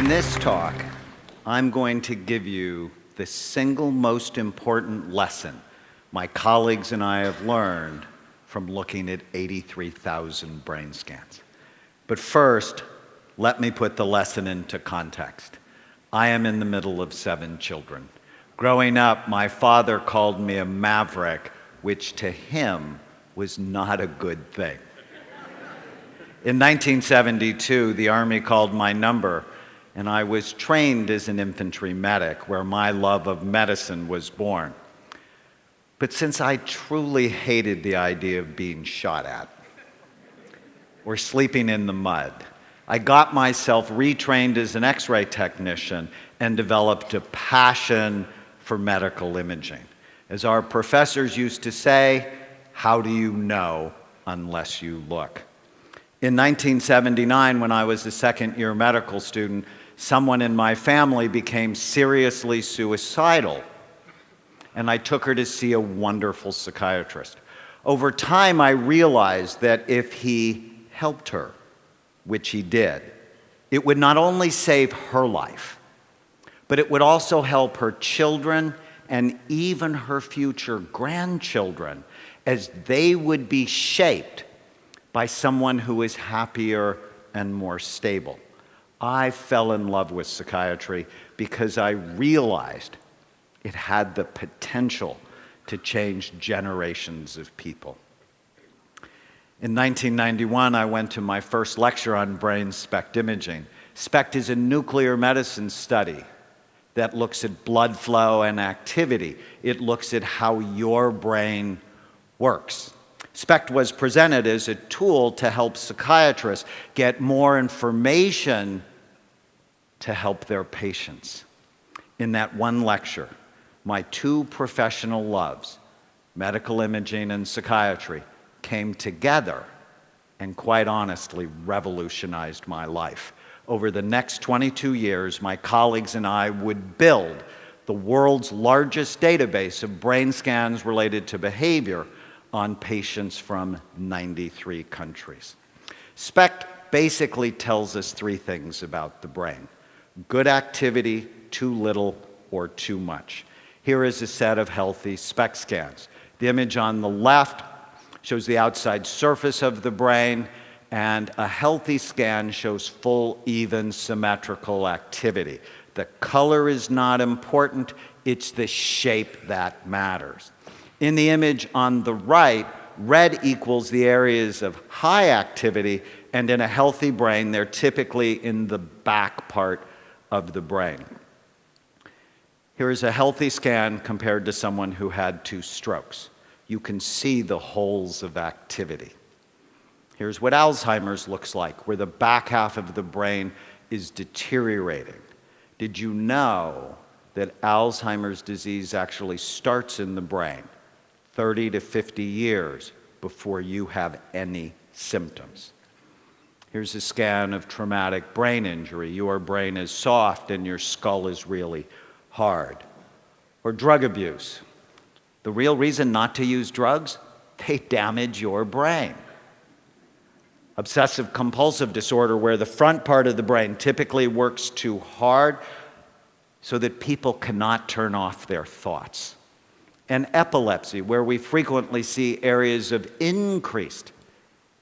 this talk, I'm going to give you the single most important lesson my colleagues and I have learned from looking at 83,000 brain scans. But first, let me put the lesson into context. I am in the middle of 7 children. Growing up, my father called me a maverick, which to him was not a good thing. In 1972, the Army called my number, and I was trained as an infantry medic, where my love of medicine was born. But since I truly hated the idea of being shot at or sleeping in the mud, I got myself retrained as an X-ray technician and developed a passion for medical imaging. As our professors used to say, how do you know unless you look? In 1979, when I was a second-year medical student, someone in my family became seriously suicidal, and I took her to see a wonderful psychiatrist. Over time, I realized that if he helped her, which he did, it would not only save her life, but it would also help her children and even her future grandchildren, as they would be shaped by someone who is happier and more stable. I fell in love with psychiatry because I realized it had the potential to change generations of people. In 1991, I went to my first lecture on brain SPECT imaging. SPECT is a nuclear medicine study that looks at blood flow and activity. It looks at how your brain works. SPECT was presented as a tool to help psychiatrists get more information to help their patients. In that one lecture, my 2 professional loves, medical imaging and psychiatry, came together and quite honestly revolutionized my life. Over the next 22 years, my colleagues and I would build the world's largest database of brain scans related to behavior on patients from 93 countries. SPECT basically tells us 3 things about the brain: good activity, too little, or too much. Here is a set of healthy SPECT scans. The image on the left shows the outside surface of the brain, and a healthy scan shows full, even, symmetrical activity. The color is not important, it's the shape that matters. In the image on the right, red equals the areas of high activity, and in a healthy brain, they're typically in the back part of the brain. Here is a healthy scan compared to someone who had 2 strokes. You can see the holes of activity. Here's what Alzheimer's looks like, where the back half of the brain is deteriorating. Did you know that Alzheimer's disease actually starts in the brain 30 to 50 years before you have any symptoms? Here's a scan of traumatic brain injury. Your brain is soft and your skull is really hard. Or drug abuse. The real reason not to use drugs? They damage your brain. Obsessive compulsive disorder, where the front part of the brain typically works too hard so that people cannot turn off their thoughts. And epilepsy, where we frequently see areas of increased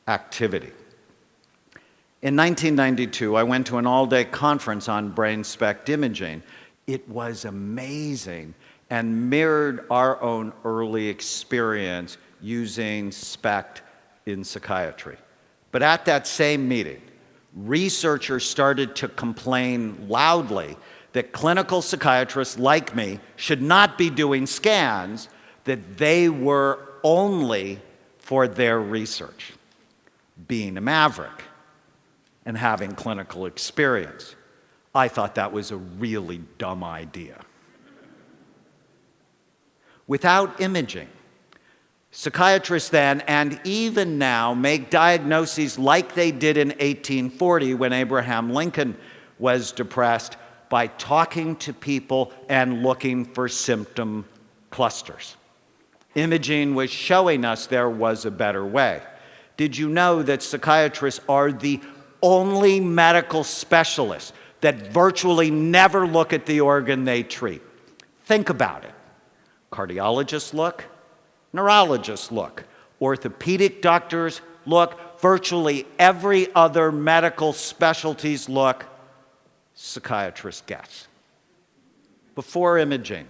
activity. In 1992, I went to an all-day conference on brain SPECT imaging. It was amazing and mirrored our own early experience using SPECT in psychiatry. But at that same meeting, researchers started to complain loudly that clinical psychiatrists like me should not be doing scans, that they were only for their research. Being a maverick and having clinical experience, I thought that was a really dumb idea. Without imaging, psychiatrists then and even now make diagnoses like they did in 1840 when Abraham Lincoln was depressed, by talking to people and looking for symptom clusters. Imaging was showing us there was a better way. Did you know that psychiatrists are the only medical specialists that virtually never look at the organ they treat. Think about it. Cardiologists look, neurologists look, orthopedic doctors look, virtually every other medical specialties look, psychiatrists guess. Before imaging,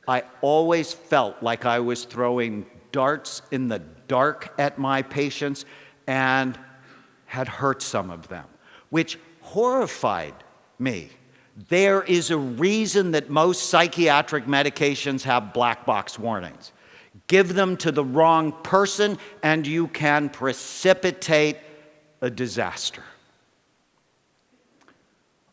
I always felt like I was throwing darts in the dark at my patients and had hurt some of them, which horrified me. There is a reason that most psychiatric medications have black box warnings. Give them to the wrong person and you can precipitate a disaster.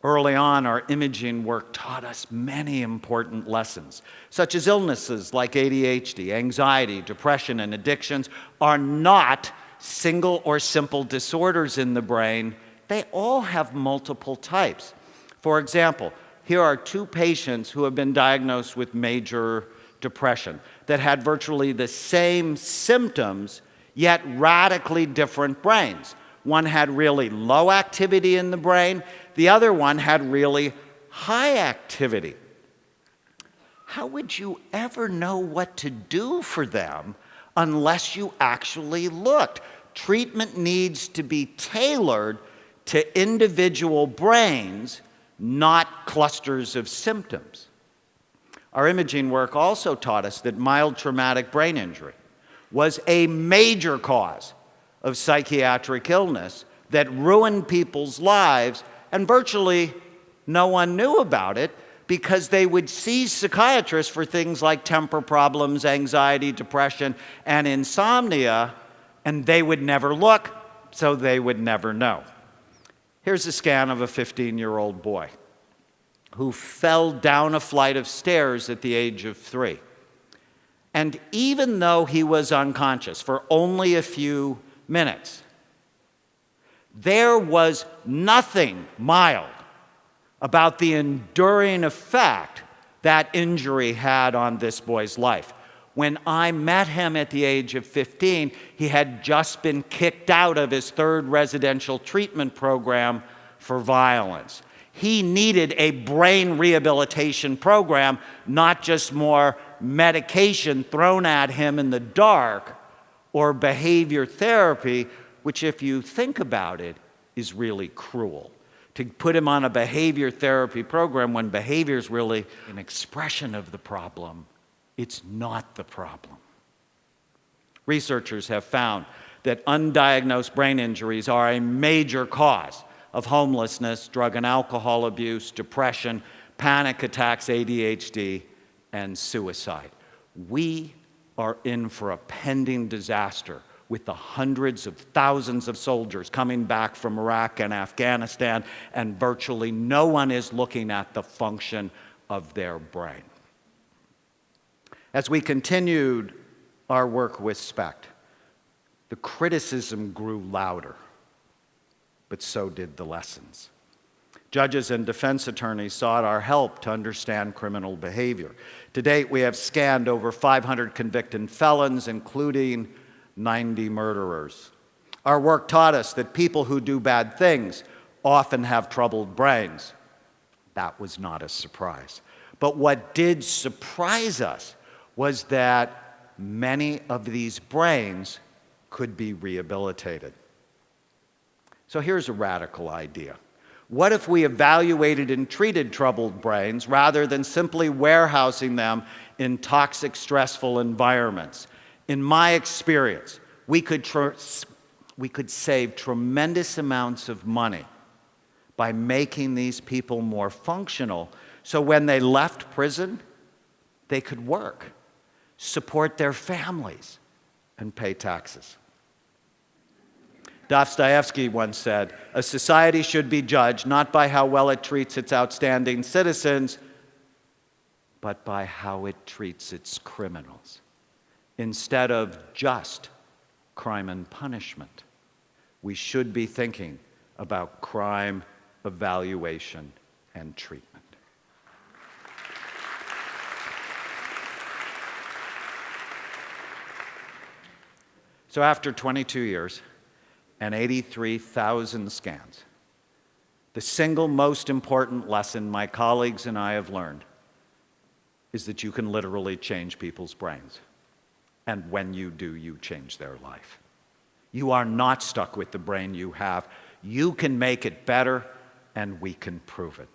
Early on, our imaging work taught us many important lessons, such as illnesses like ADHD, anxiety, depression, and addictions are not single or simple disorders in the brain. They all have multiple types. For example, here are two patients who have been diagnosed with major depression that had virtually the same symptoms, yet radically different brains. One had really low activity in the brain. The other one had really high activity. How would you ever know what to do for them unless you actually looked? Treatment needs to be tailored to individual brains, not clusters of symptoms. Our imaging work also taught us that mild traumatic brain injury was a major cause of psychiatric illness that ruined people's lives, and virtually no one knew about it because they would see psychiatrists for things like temper problems, anxiety, depression, and insomnia, and they would never look, so they would never know. Here's a scan of a 15-year-old boy who fell down a flight of stairs at the age of 3. And even though he was unconscious for only a few minutes, there was nothing mild about the enduring effect that injury had on this boy's life. When I met him at the age of 15, he had just been kicked out of his 3rd residential treatment program for violence. He needed a brain rehabilitation program, not just more medication thrown at him in the dark or behavior therapy, which, if you think about it, is really cruel. To put him on a behavior therapy program when behavior is really an expression of the problem, it's not the problem. Researchers have found that undiagnosed brain injuries are a major cause of homelessness, drug and alcohol abuse, depression, panic attacks, ADHD, and suicide. We are in for a pending disaster with the hundreds of thousands of soldiers coming back from Iraq and Afghanistan, and virtually no one is looking at the function of their brain. As we continued our work with SPECT, the criticism grew louder, but so did the lessons. Judges and defense attorneys sought our help to understand criminal behavior. To date, we have scanned over 500 convicted felons, including 90 murderers. Our work taught us that people who do bad things often have troubled brains. That was not a surprise. But what did surprise us was that many of these brains could be rehabilitated. So here's a radical idea. What if we evaluated and treated troubled brains rather than simply warehousing them in toxic, stressful environments? In my experience, we could save tremendous amounts of money by making these people more functional, so when they left prison, they could work, support their families, and pay taxes. Dostoevsky once said, "A society should be judged not by how well it treats its outstanding citizens, but by how it treats its criminals." Instead of just crime and punishment, we should be thinking about crime, evaluation, and treatment. So after 22 years and 83,000 scans, The single most important lesson my colleagues and I have learned is that you can literally change people's brains. And when you do, you change their life. You are not stuck with the brain you have. You can make it better, and we can prove it.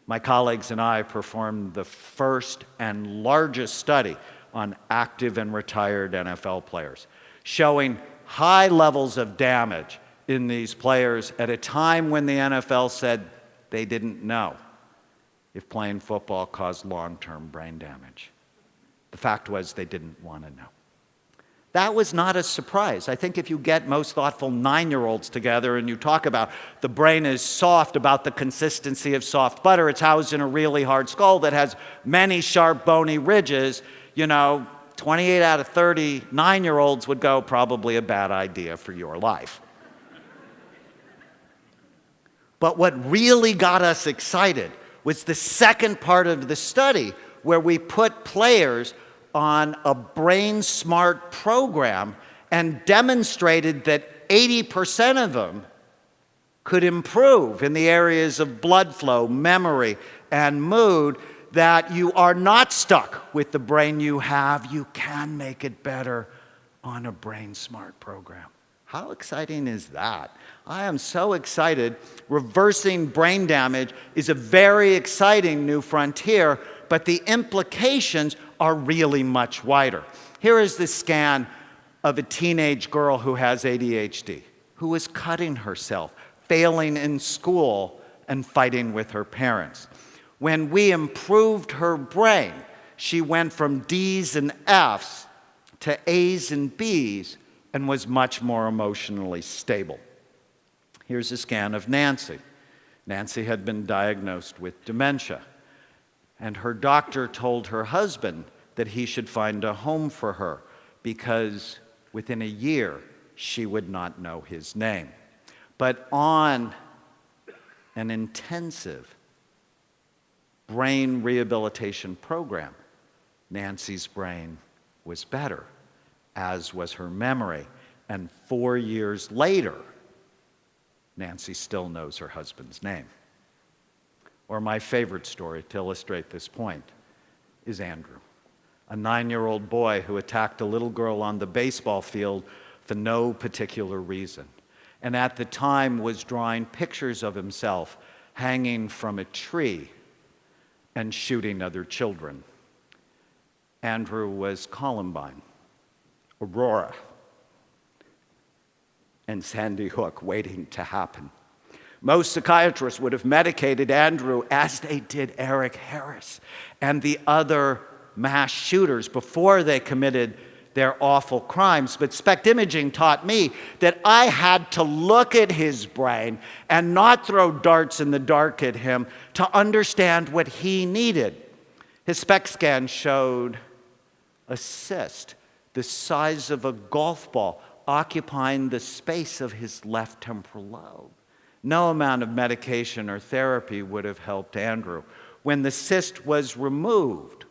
My colleagues and I performed the first and largest study on active and retired NFL players, showing high levels of damage in these players at a time when the NFL said they didn't know if playing football caused long-term brain damage. The fact was they didn't want to know. That was not a surprise. I think if you get most thoughtful 9-year-olds together and you talk about the brain is soft, about the consistency of soft butter, it's housed in a really hard skull that has many sharp bony ridges, 28 out of 30 9-year-olds would go, probably a bad idea for your life. But what really got us excited was the second part of the study, where we put players on a brain smart program and demonstrated that 80% of them could improve in the areas of blood flow, memory, and mood, that you are not stuck with the brain you have. You can make it better on a brain smart program. How exciting is that? I am so excited. Reversing brain damage is a very exciting new frontier, but the implications are really much wider. Here is the scan of a teenage girl who has ADHD, who is cutting herself, failing in school, and fighting with her parents. When we improved her brain, she went from D's and F's to A's and B's and was much more emotionally stable. Here's a scan of Nancy. Nancy had been diagnosed with dementia, and her doctor told her husband that he should find a home for her because within a year she would not know his name. But on an intensive brain rehabilitation program, Nancy's brain was better, as was her memory. And 4 years later, Nancy still knows her husband's name. Or my favorite story to illustrate this point is Andrew, a 9-year-old boy who attacked a little girl on the baseball field for no particular reason, and at the time was drawing pictures of himself hanging from a tree and shooting other children. Andrew was Columbine, Aurora, and Sandy Hook waiting to happen. Most psychiatrists would have medicated Andrew as they did Eric Harris and the other mass shooters before they committed their awful crimes. But SPECT imaging taught me that I had to look at his brain and not throw darts in the dark at him to understand what he needed. His SPECT scan showed a cyst the size of a golf ball occupying the space of his left temporal lobe. No amount of medication or therapy would have helped Andrew. When the cyst was removed,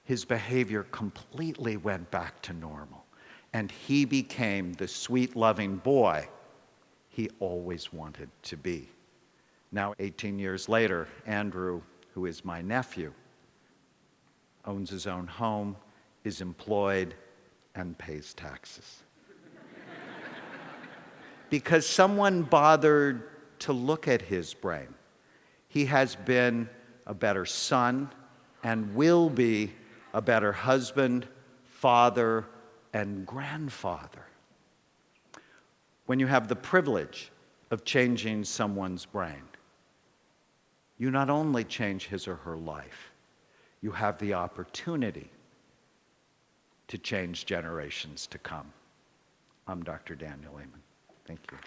his behavior completely went back to normal, and he became the sweet, loving boy he always wanted to be. Now, 18 years later, Andrew, who is my nephew, owns his own home, is employed, and pays taxes. Because someone bothered to look at his brain. He has been a better son and will be a better husband, father, and grandfather. When you have the privilege of changing someone's brain, you not only change his or her life, you have the opportunity to change generations to come. I'm Dr. Daniel Amen. Thank you.